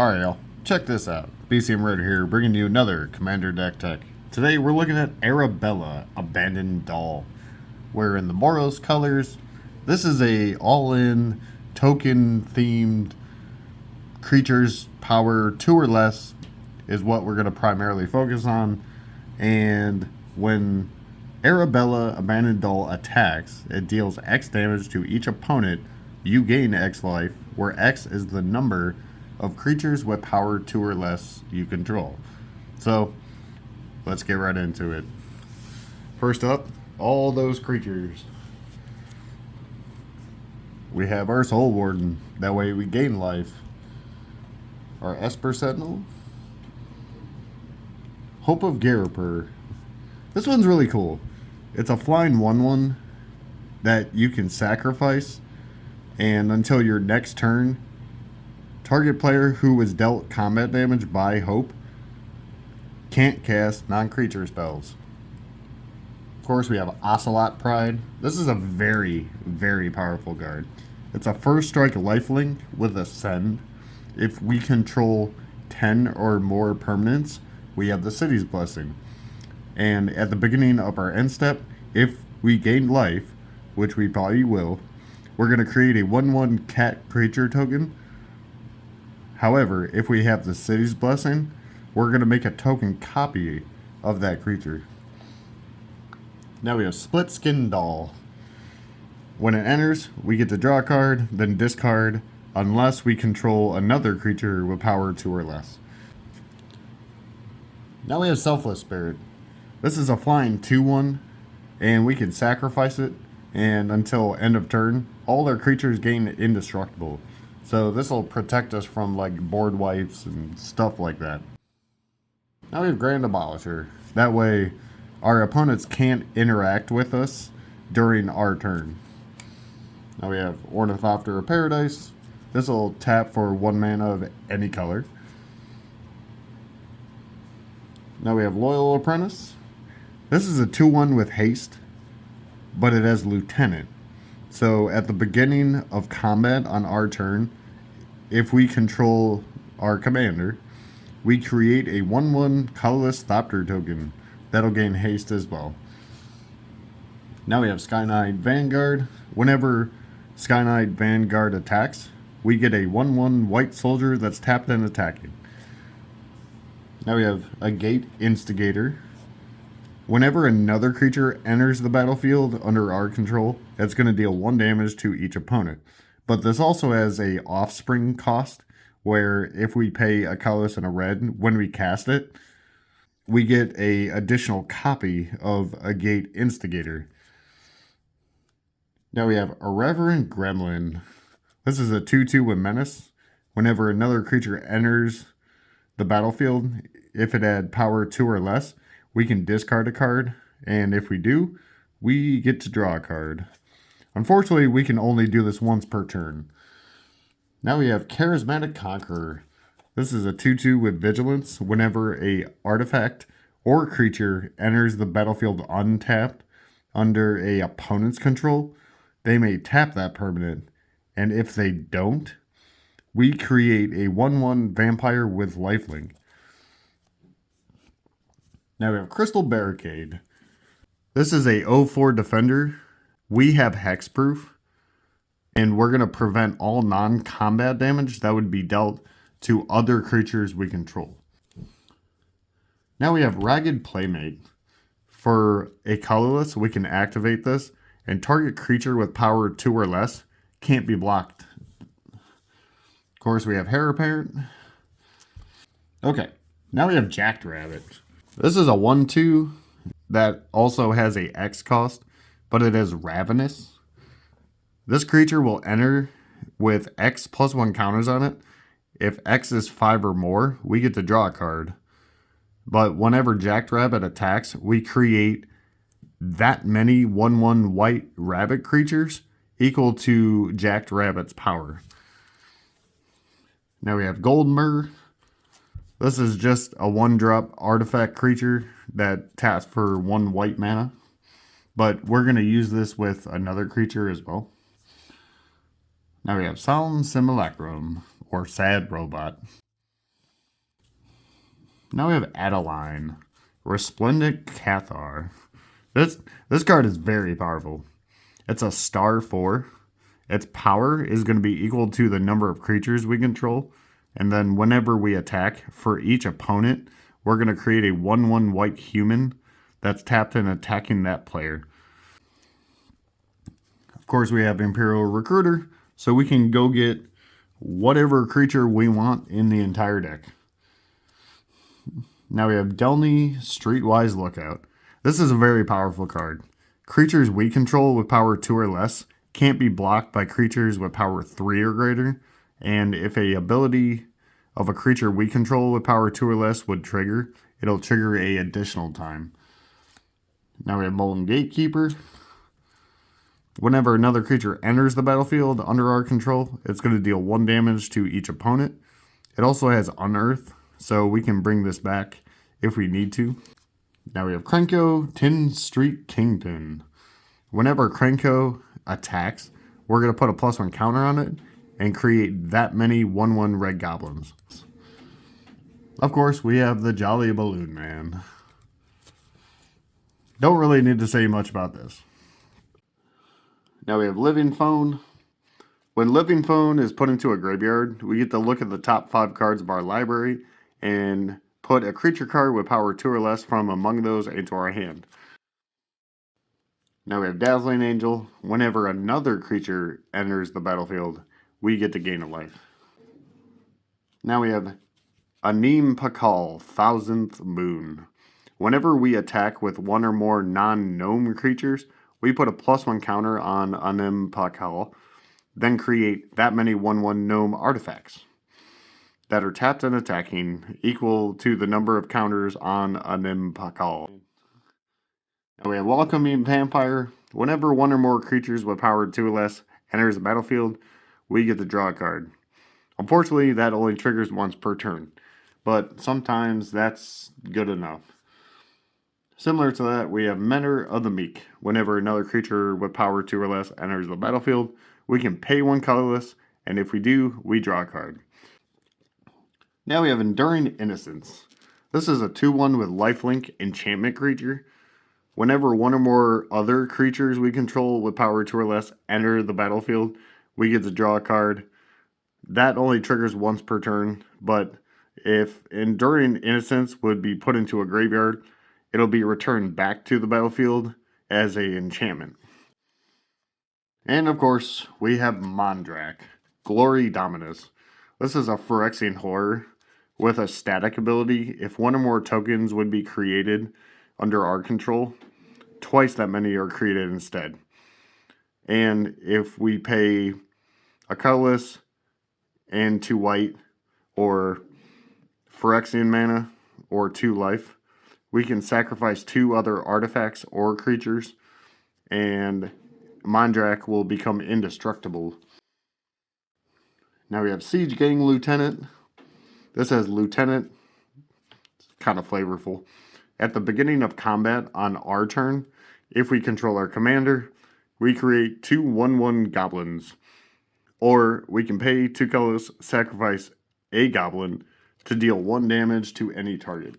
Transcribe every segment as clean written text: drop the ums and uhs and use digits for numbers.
Alright y'all, check this out. BCM Red here, bringing you another Commander Deck Tech. Today we're looking at Arabella, Abandoned Doll. We're in the Boros colors. This is a all-in, token-themed creatures power 2 or less is what we're going to primarily focus on. And when Arabella, Abandoned Doll attacks, it deals X damage to each opponent. You gain X life, where X is the number of creatures with power 2 or less you control. So, let's get right into it. First up, all those creatures. We have our Soul Warden, that way we gain life. Our Esper Sentinel. Hope of Gariper. This one's really cool. It's a flying 1/1 that you can sacrifice, and until your next turn, target player who was dealt combat damage by Hope can't cast non-creature spells. Of course, we have Ocelot Pride. This is a very, very powerful card. It's a first strike lifelink with Ascend. If we control 10 or more permanents, we have the City's Blessing. And at the beginning of our end step, if we gain life, which we probably will, we're going to create a 1/1 cat creature token. However, if we have the City's Blessing, we're going to make a token copy of that creature. Now we have Split Skin Doll. When it enters, we get to draw a card, then discard, unless we control another creature with power 2 or less. Now we have Selfless Spirit. This is a flying 2/1, and we can sacrifice it, and until end of turn, all our creatures gain indestructible. So this will protect us from like board wipes and stuff like that. Now we have Grand Abolisher. That way our opponents can't interact with us during our turn. Now we have Ornithopter of Paradise. This will tap for 1 mana of any color. Now we have Loyal Apprentice. This is a 2/1 with haste, but it has Lieutenant. So at the beginning of combat on our turn, if we control our commander, we create a 1/1 colorless Thopter token. That'll gain haste as well. Now we have Sky Knight Vanguard. Whenever Sky Knight Vanguard attacks, we get a 1/1 white soldier that's tapped and attacking. Now we have a Gate Instigator. Whenever another creature enters the battlefield under our control, it's going to deal 1 damage to each opponent. But this also has a offspring cost, where if we pay a colorless and a red, when we cast it, we get a additional copy of a Gate Instigator. Now we have Irreverent Gremlin. This is a 2/2 with Menace. Whenever another creature enters the battlefield, if it had power 2 or less, we can discard a card, and if we do, we get to draw a card. Unfortunately, we can only do this once per turn. Now we have Charismatic Conqueror. This is a 2/2 with Vigilance. Whenever a artifact or creature enters the battlefield untapped under a opponent's control, they may tap that permanent, and if they don't, we create a 1/1 vampire with lifelink. Now we have Crystal Barricade. This is a 0/4 defender. We have hexproof, and we're going to prevent all non-combat damage that would be dealt to other creatures we control. Now we have Ragged Playmate. For a colorless, we can activate this, and target creature with power 2 or less can't be blocked. Of course, we have Heir Apparent. Okay, now we have Jackrabbit. This is a 1/2 that also has a X cost, but it is Ravenous. This creature will enter with X plus 1 counters on it. If X is 5 or more, we get to draw a card. But whenever Jackrabbit attacks, we create that many 1/1 white rabbit creatures equal to Jackrabbit's power. Now we have Goldmur. This is just a 1-drop artifact creature that taps for 1 white mana. But we're going to use this with another creature as well. Now we have Solemn Simulacrum, or Sad Robot. Now we have Adeline, Resplendent Cathar. This card is very powerful. It's a star 4. Its power is going to be equal to the number of creatures we control. And then whenever we attack, for each opponent, we're going to create a 1/1 white human that's tapped and attacking that player. Of course, we have Imperial Recruiter, so we can go get whatever creature we want in the entire deck. Now we have Delny Streetwise Lookout. This is a very powerful card. Creatures we control with power 2 or less can't be blocked by creatures with power 3 or greater, and if a ability of a creature we control with power 2 or less would trigger, it'll trigger a additional time. Now we have Molten Gatekeeper. Whenever another creature enters the battlefield under our control, it's going to deal 1 damage to each opponent. It also has Unearth, so we can bring this back if we need to. Now we have Krenko, Tin Street Kingpin. Whenever Krenko attacks, we're going to put a +1 counter on it and create that many 1/1 red goblins. Of course, we have the Jolly Balloon Man. Don't really need to say much about this. Now we have Living Phone. When Living Phone is put into a graveyard, we get to look at the top 5 cards of our library and put a creature card with power 2 or less from among those into our hand. Now we have Dazzling Angel. Whenever another creature enters the battlefield, we get to gain a life. Now we have Anim Pakal, Thousandth Moon. Whenever we attack with 1 or more non-gnome creatures, we put a +1 counter on Anim Pakal, then create that many 1/1 gnome artifacts that are tapped and attacking, equal to the number of counters on Anim Pakal. Now we have Welcoming Vampire. Whenever 1 or more creatures with power 2 or less enters the battlefield, we get to draw a card. Unfortunately, that only triggers once per turn, but sometimes that's good enough. Similar to that, we have Mentor of the Meek. Whenever another creature with power 2 or less enters the battlefield, we can pay 1 colorless, and if we do, we draw a card. Now we have Enduring Innocence. This is a 2/1 with lifelink enchantment creature. Whenever 1 or more other creatures we control with power 2 or less enter the battlefield, we get to draw a card. That only triggers once per turn, but if Enduring Innocence would be put into a graveyard, it'll be returned back to the battlefield as an enchantment. And of course, we have Mondrak, Glory Dominus. This is a Phyrexian horror with a static ability. If 1 or more tokens would be created under our control, twice that many are created instead. And if we pay a colorless and 2 white, or Phyrexian mana, or 2 life, we can sacrifice 2 other artifacts or creatures, and Mondrak will become indestructible. Now we have Siege Gang Lieutenant. This has Lieutenant. It's kind of flavorful. At the beginning of combat on our turn, if we control our commander, we create 2 1/1 goblins. Or we can pay 2 colors, sacrifice a goblin to deal 1 damage to any target.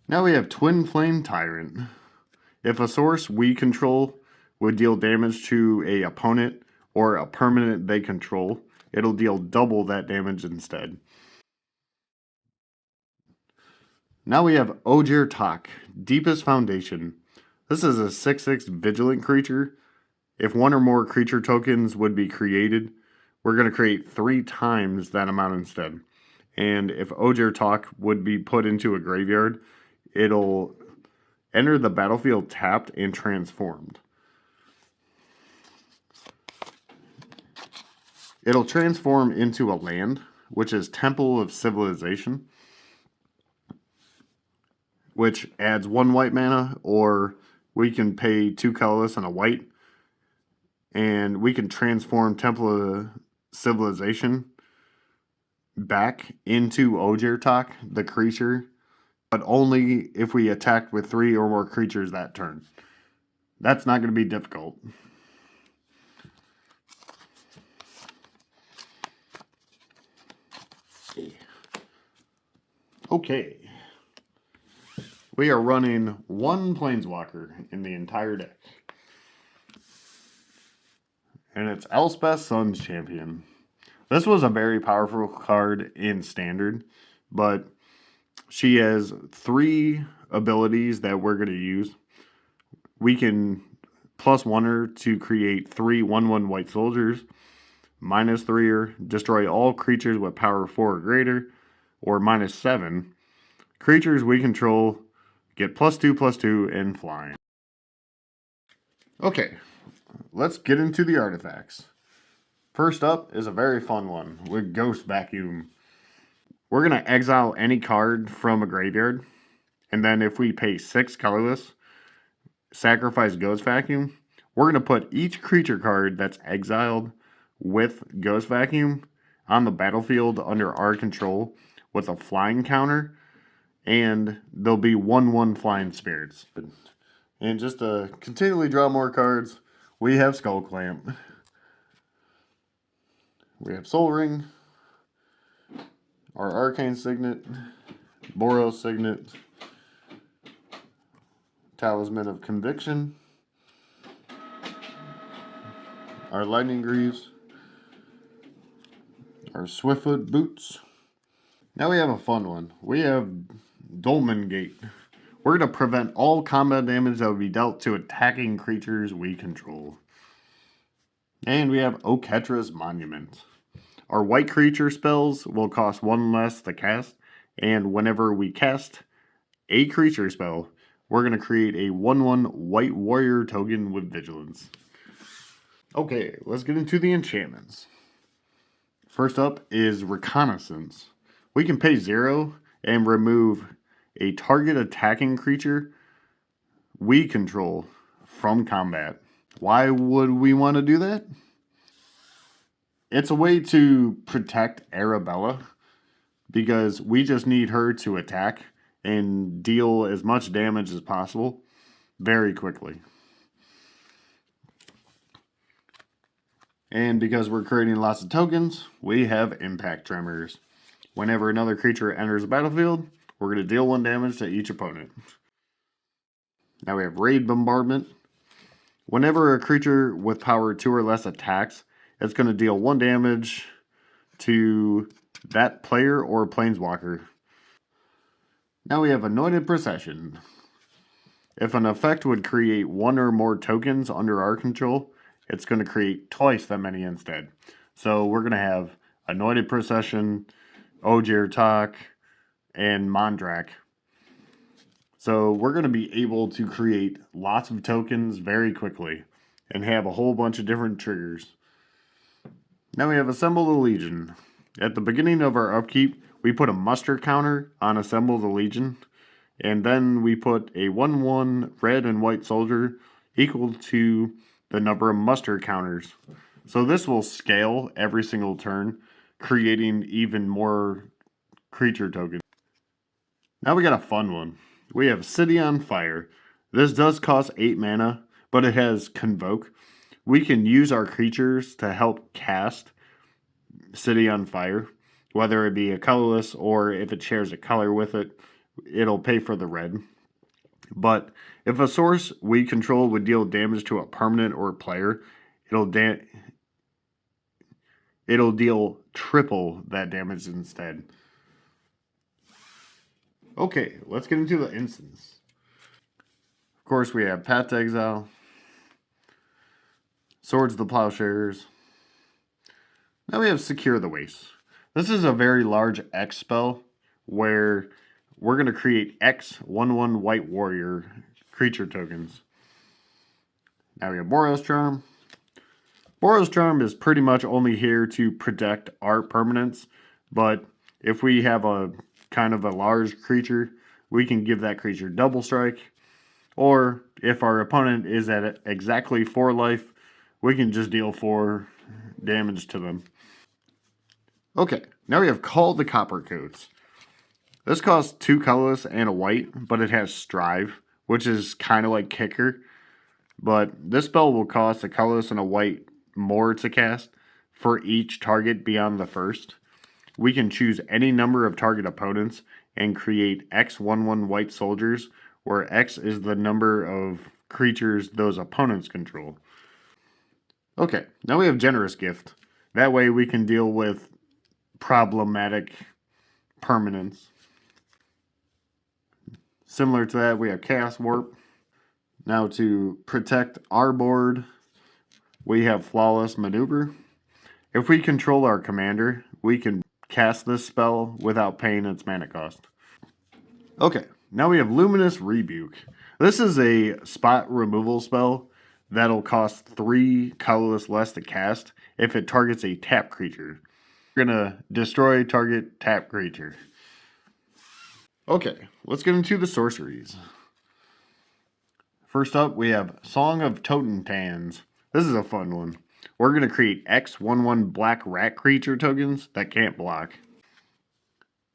Now we have Twin Flame Tyrant. If a source we control would deal damage to a opponent or a permanent they control, it'll deal double that damage instead. Now we have Ogier Tak, Deepest Foundation. This is a 6/6 vigilant creature. If 1 or more creature tokens would be created, we're going to create 3 times that amount instead. And if Ogier Tak would be put into a graveyard, it'll enter the battlefield tapped and transformed. It'll transform into a land, which is Temple of Civilization, which adds 1 white mana, or we can pay 2 colorless and a white, and we can transform Temple of Civilization back into Ogier Tak, the creature, but only if we attack with 3 or more creatures that turn. That's not going to be difficult. Okay. We are running one Planeswalker in the entire deck. And it's Elspeth Sun's Champion. This was a very powerful card in Standard, but she has 3 abilities that we're going to use. We can +1 her to create 3 1/1 white soldiers, -3 her, destroy all creatures with power 4 or greater, or -7. Creatures we control get +2/+2 and flying. Okay, let's get into the artifacts. First up is a very fun one with Ghost Vacuum. We're going to exile any card from a graveyard, and then if we pay 6 colorless, sacrifice Ghost Vacuum, we're going to put each creature card that's exiled with Ghost Vacuum on the battlefield under our control with a flying counter, and there'll be 1/1 flying spirits. And just to continually draw more cards, we have Skull Clamp. We have Soul Ring, our Arcane Signet, Boros Signet, Talisman of Conviction, our Lightning Greaves, our Swiftfoot Boots. Now we have a fun one. We have Dolmen Gate. We're going to prevent all combat damage that would be dealt to attacking creatures we control. And we have Oketra's Monument. Our white creature spells will cost 1 less to cast, and whenever we cast a creature spell, we're going to create a 1/1 white warrior token with vigilance. Okay, let's get into the enchantments. First up is Reconnaissance. We can pay 0 and remove a target attacking creature we control from combat. Why would we want to do that? It's a way to protect Arabella, because we just need her to attack and deal as much damage as possible very quickly. And because we're creating lots of tokens, we have Impact Tremors. Whenever another creature enters the battlefield, we're going to deal 1 damage to each opponent. Now we have Raid Bombardment. Whenever a creature with power 2 or less attacks, it's going to deal 1 damage to that player or planeswalker. Now we have Anointed Procession. If an effect would create 1 or more tokens under our control, it's going to create twice that many instead. So we're going to have Anointed Procession, Ogier Talk, and Mondrak. So we're going to be able to create lots of tokens very quickly and have a whole bunch of different triggers. Now we have Assemble the Legion. At the beginning of our upkeep, we put a muster counter on Assemble the Legion, and then we put a 1/1 red and white soldier equal to the number of muster counters. So this will scale every single turn, creating even more creature tokens. Now we got a fun one. We have City on Fire. This does cost 8 mana, but it has Convoke. We can use our creatures to help cast City on Fire, whether it be a colorless or if it shares a color with it, it'll pay for the red. But if a source we control would deal damage to a permanent or a player, it'll deal triple that damage instead. Okay, let's get into the instance. Of course, we have Path to Exile, Swords of the Plowshares. Now we have Secure the Waste. This is a very large X spell where we're going to create X 1/1 white warrior creature tokens. Now we have Boros Charm. Boros Charm is pretty much only here to protect our permanents, but if we have a kind of a large creature, we can give that creature double strike, or if our opponent is at exactly 4 life, we can just deal 4 damage to them. Okay, now we have Call the Coppercoats. This costs 2 colorless and a white, but it has Strive, which is kind of like Kicker. But this spell will cost a colorless and a white more to cast for each target beyond the first. we can choose any number of target opponents and create X11 white soldiers, where X is the number of creatures those opponents control. Okay, now we have Generous Gift. That way we can deal with problematic permanents. Similar to that, we have Chaos Warp. Now to protect our board, we have Flawless Maneuver. If we control our commander, we can cast this spell without paying its mana cost. Okay, now we have Luminous Rebuke. This is a spot removal spell that'll cost 3 colorless less to cast if it targets a tap creature. We're gonna destroy target tap creature. Okay, let's get into the sorceries. First up, we have Song of Totentans. This is a fun one. We're going to create X11 black rat creature tokens that can't block.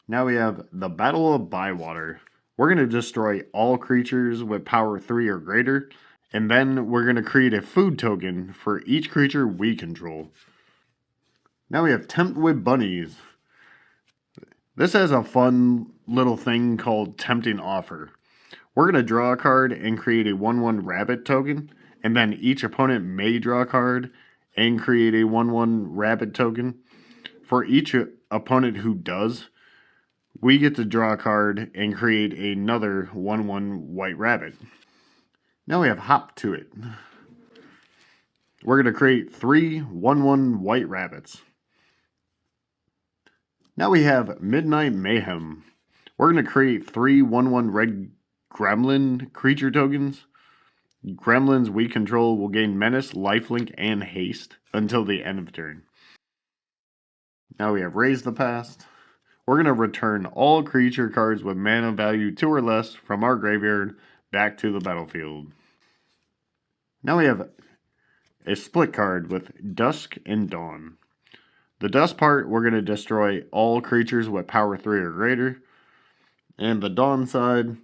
Now we have the Battle of Bywater. We're going to destroy all creatures with power 3 or greater, and then we're going to create a food token for each creature we control. Now we have Tempt with Bunnies. This has a fun little thing called Tempting Offer. We're going to draw a card and create a 1/1 rabbit token, and then each opponent may draw a card and create a 1/1 rabbit token. For each opponent who does, we get to draw a card and create another 1/1 white rabbit. Now we have Hop to It. We're going to create 3 1/1 white rabbits. Now we have Midnight Mayhem. We're going to create 3 1/1 red gremlin creature tokens. Gremlins we control will gain Menace, Lifelink, and Haste until the end of turn. Now we have Raise the Past. We're going to return all creature cards with mana value 2 or less from our graveyard back to the battlefield. Now we have a split card with Dusk and Dawn. The Dusk part, we're going to destroy all creatures with power 3 or greater. And the Dawn side,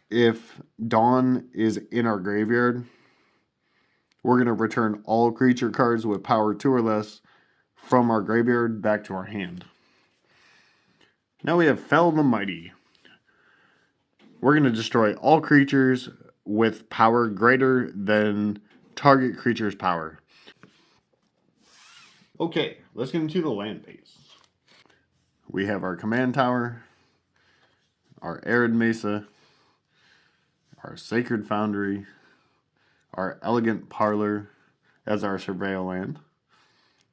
if Dawn is in our graveyard, we're going to return all creature cards with power 2 or less from our graveyard back to our hand. Now we have Fell the Mighty. We're going to destroy all creatures with power greater than target creature's power. Okay, let's get into the land base. We have our Command Tower, our Arid Mesa, our Sacred Foundry, our Elegant Parlor as our Surveil land,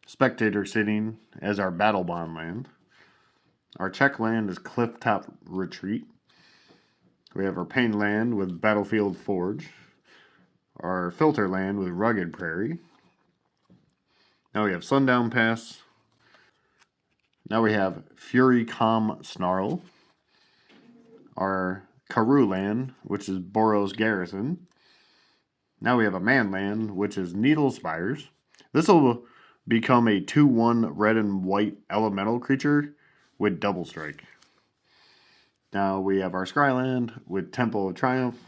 Spectator Sitting as our Battle Bond land. Our check land is Clifftop Retreat. We have our Pain land with Battlefield Forge, our Filter land with Rugged Prairie. Now we have Sundown Pass. Now we have Fury Calm Snarl, our Karoo land, which is Boros Garrison. Now we have a man land, which is Needle Spires. This will become a 2/1 red and white elemental creature with double strike. Now we have our Scryland with Temple of Triumph.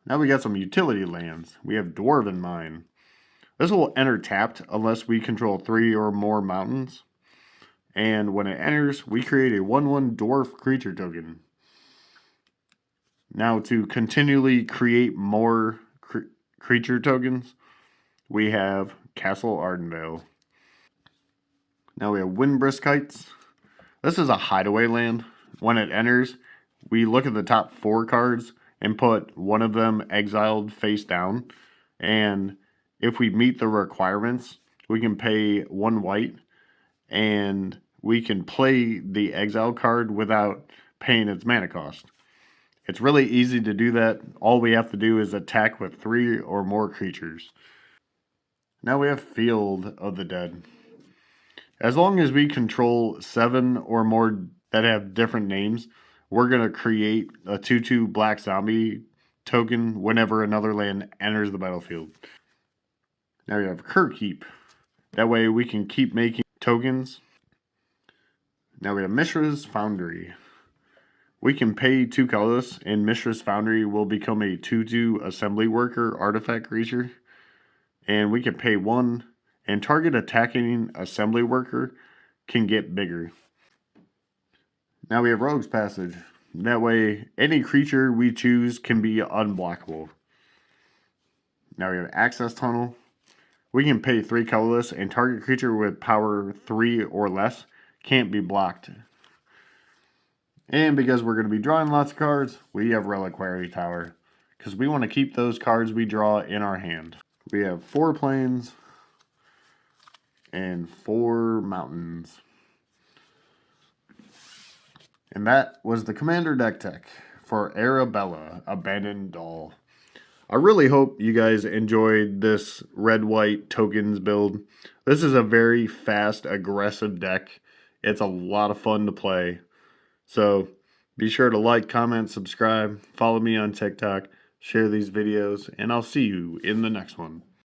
Now we got some utility lands. We have Dwarven Mine. This will enter tapped unless we control 3 or more mountains. And when it enters, we create a 1/1 dwarf creature token. Now to continually create more creature tokens, we have Castle Ardenvale. Now we have Windbrisk Heights. This is a hideaway land. When it enters, we look at the top 4 cards and put one of them exiled face down. And if we meet the requirements, we can pay 1 white and we can play the exile card without paying its mana cost. It's really easy to do that. All we have to do is attack with 3 or more creatures. Now we have Field of the Dead. As long as we control 7 or more that have different names, we're going to create a 2/2 black zombie token whenever another land enters the battlefield. Now we have Kirkheap. That way we can keep making tokens. Now we have Mishra's Foundry. We can pay 2 colorless, and Mishra's Foundry will become a 2/2 assembly worker artifact creature. And we can pay 1, and target attacking assembly worker can get bigger. Now we have Rogue's Passage. That way, any creature we choose can be unblockable. Now we have Access Tunnel. We can pay 3 colorless, and target creature with power 3 or less can't be blocked. And because we're going to be drawing lots of cards, we have Reliquary Tower, because we want to keep those cards we draw in our hand. We have 4 plains and 4 mountains. And that was the Commander deck tech for Arabella, Abandoned Doll. I really hope you guys enjoyed this red-white tokens build. This is a very fast, aggressive deck. It's a lot of fun to play. So be sure to like, comment, subscribe, follow me on TikTok, share these videos, and I'll see you in the next one.